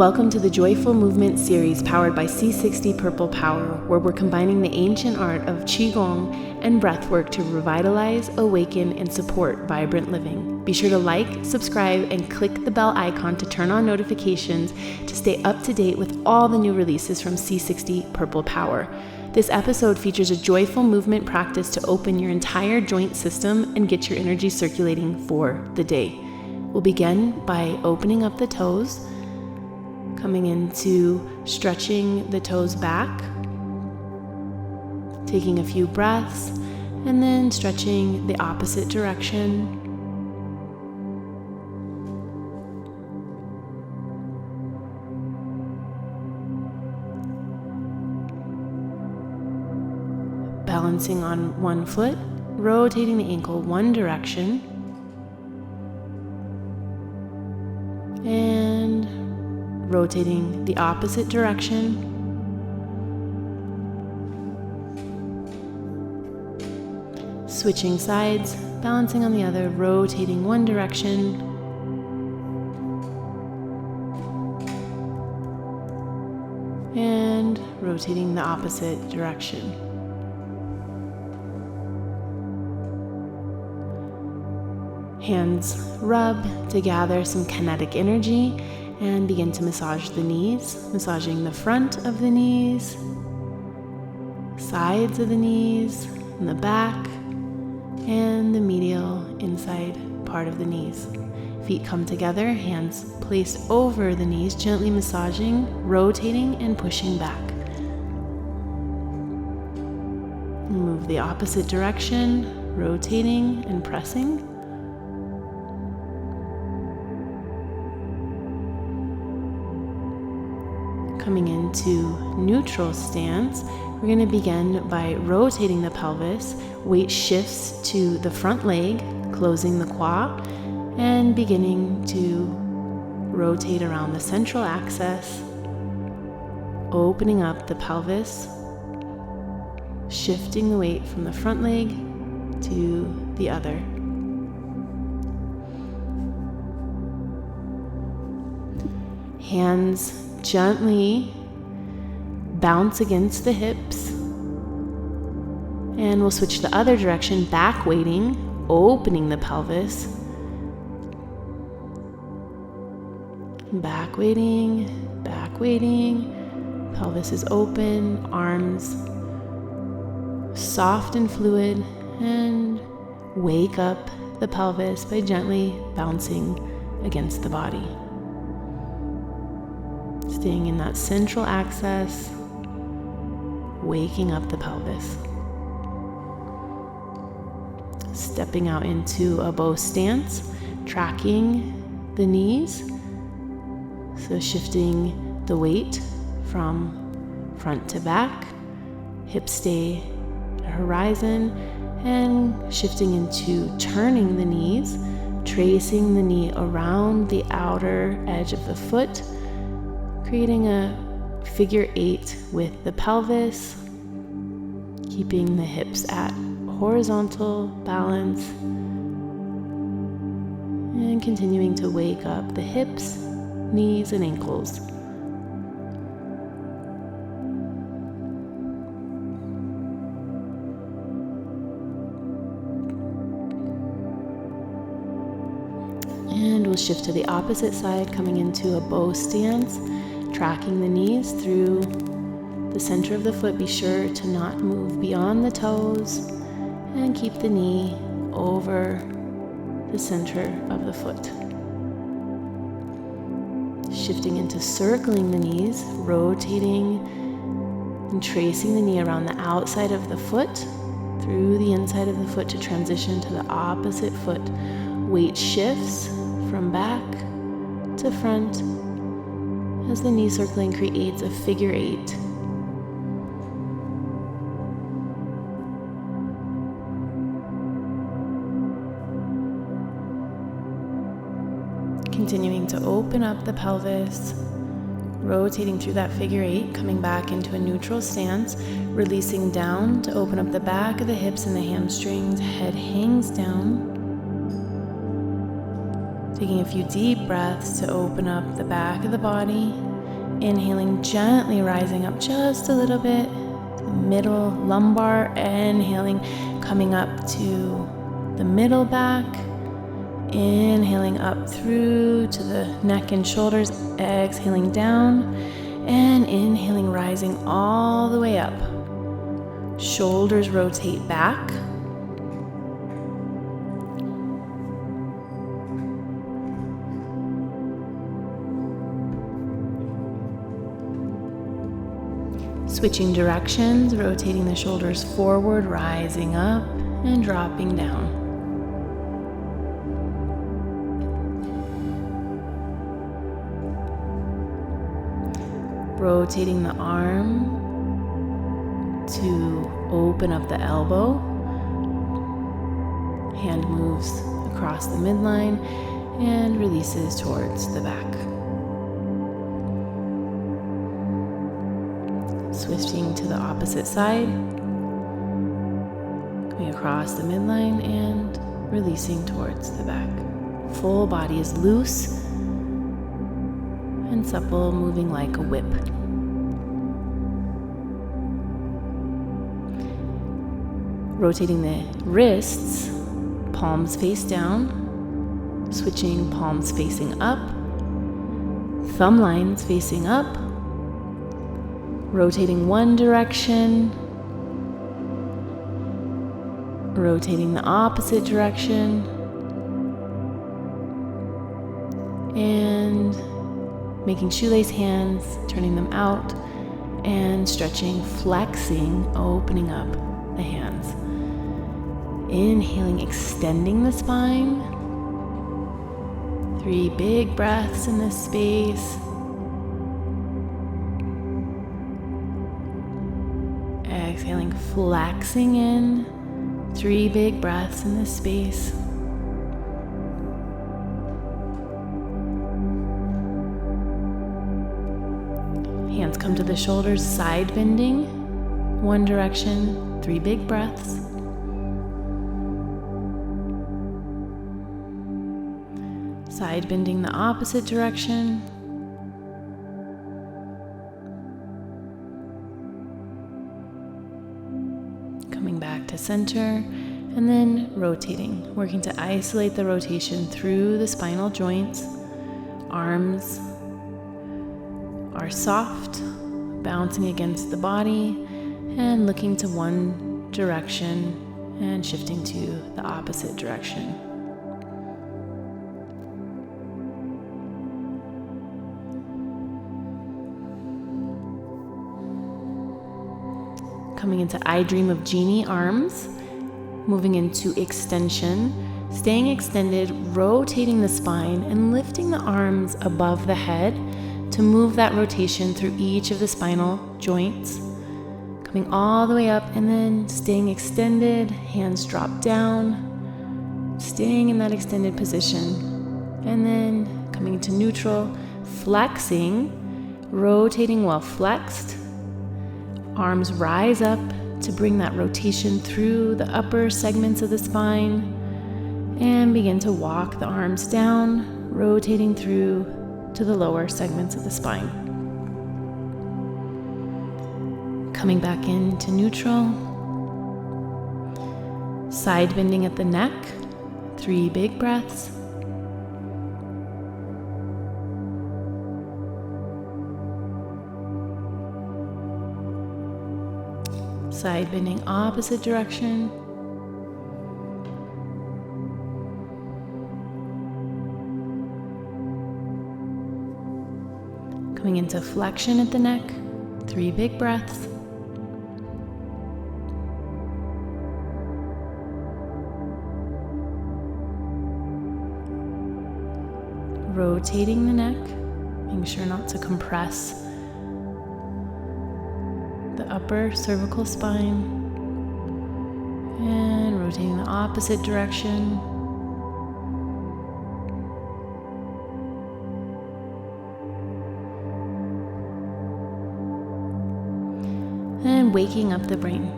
Welcome to the Joyful Movement series powered by C60 Purple Power, where we're combining the ancient art of Qigong and breathwork to revitalize, awaken, and support vibrant living. Be sure to like, subscribe, and click the bell icon to turn on notifications to stay up to date with all the new releases from C60 Purple Power. This episode features a joyful movement practice to open your entire joint system and get your energy circulating for the day. We'll begin by opening up the toes, coming into stretching the toes back, taking a few breaths, and then stretching the opposite direction. Balancing on one foot, rotating the ankle one direction, and rotating the opposite direction. Switching sides, balancing on the other, rotating one direction. And rotating the opposite direction. Hands rub to gather some kinetic energy and begin to massage the knees, massaging the front of the knees, sides of the knees, and the back, and the medial inside part of the knees. Feet come together, hands placed over the knees, gently massaging, rotating, and pushing back. Move the opposite direction, rotating and pressing. Coming into neutral stance, we're going to begin by rotating the pelvis. Weight shifts to the front leg, closing the quad, and beginning to rotate around the central axis, opening up the pelvis, shifting the weight from the front leg to the other. Hands gently bounce against the hips, and we'll switch the other direction, back weighting, opening the pelvis, back weighting, pelvis is open, arms soft and fluid, and wake up the pelvis by gently bouncing against the body. Staying in that central axis, waking up the pelvis. Stepping out into a bow stance, tracking the knees. So shifting the weight from front to back, hips stay at horizon, and shifting into turning the knees, tracing the knee around the outer edge of the foot, creating a figure 8 with the pelvis, keeping the hips at horizontal balance, and continuing to wake up the hips, knees, and ankles. And we'll shift to the opposite side, coming into a bow stance, tracking the knees through the center of the foot. Be sure to not move beyond the toes and keep the knee over the center of the foot. Shifting into circling the knees, rotating and tracing the knee around the outside of the foot, through the inside of the foot to transition to the opposite foot. Weight shifts from back to front as the knee circling creates a figure 8. Continuing to open up the pelvis, rotating through that figure 8, coming back into a neutral stance, releasing down to open up the back of the hips and the hamstrings, head hangs down. Taking a few deep breaths to open up the back of the body, Inhaling, gently rising up just a little bit, middle lumbar, inhaling, coming up to the middle back, inhaling up through to the neck and shoulders, exhaling down, and inhaling, rising all the way up. Shoulders rotate back. Switching directions, rotating the shoulders forward, rising up and dropping down. Rotating the arm to open up the elbow. Hand moves across the midline and releases towards the back. Switching to the opposite side, coming across the midline and releasing towards the back. Full body is loose and supple, moving like a whip. Rotating the wrists, palms face down, switching palms facing up, thumb lines facing up, rotating one direction, rotating the opposite direction, and making shoelace hands, turning them out, and stretching, flexing, opening up the hands. Inhaling, extending the spine. 3 big breaths in this space. Exhaling, flexing in. 3 big breaths in this space. Hands come to the shoulders, side bending. 1 direction, 3 big breaths. Side bending the opposite direction. Coming back to center and then rotating, working to isolate the rotation through the spinal joints. Arms are soft, bouncing against the body and looking to one direction and shifting to the opposite direction. Coming into I Dream of Genie arms, moving into extension, staying extended, rotating the spine and lifting the arms above the head to move that rotation through each of the spinal joints. Coming all the way up and then staying extended, hands drop down, staying in that extended position. And then coming to neutral, flexing, rotating while flexed. Arms rise up to bring that rotation through the upper segments of the spine and begin to walk the arms down, rotating through to the lower segments of the spine. Coming back into neutral. Side bending at the neck, 3 big breaths. Side bending opposite direction. Coming into flexion at the neck, 3 big breaths. Rotating the neck, making sure not to compress the upper cervical spine, and rotating the opposite direction. And waking up the brain,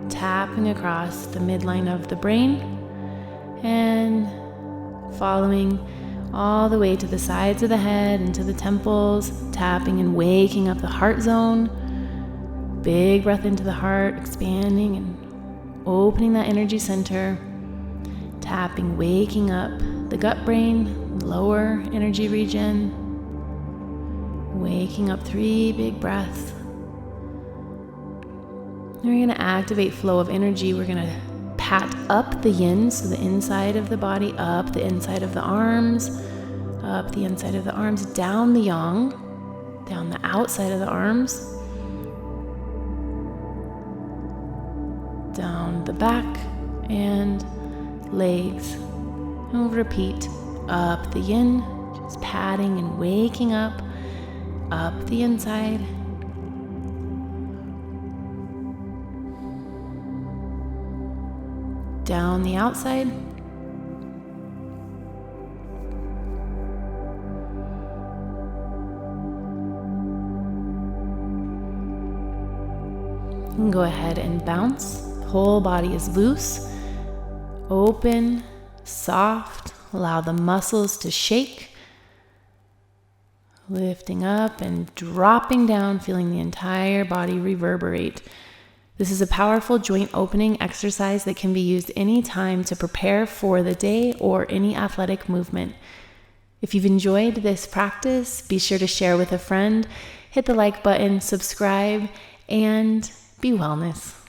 tapping across the midline of the brain and following all the way to the sides of the head and to the temples, tapping and waking up the heart zone. Big breath into the heart, expanding and opening that energy center. Tapping, waking up the gut brain, lower energy region. Waking up 3 big breaths. And we're going to activate flow of energy. We're going to pat up the yin, so the inside of the body, up the inside of the arms, up the inside of the arms, down the yang, down the outside of the arms, down the back and legs. And we'll repeat up the yin, just patting and waking up the inside. Down the outside. And go ahead and bounce. The whole body is loose, open, soft. Allow the muscles to shake. Lifting up and dropping down, feeling the entire body reverberate. This is a powerful joint opening exercise that can be used anytime to prepare for the day or any athletic movement. If you've enjoyed this practice, be sure to share with a friend, hit the like button, subscribe, and be wellness.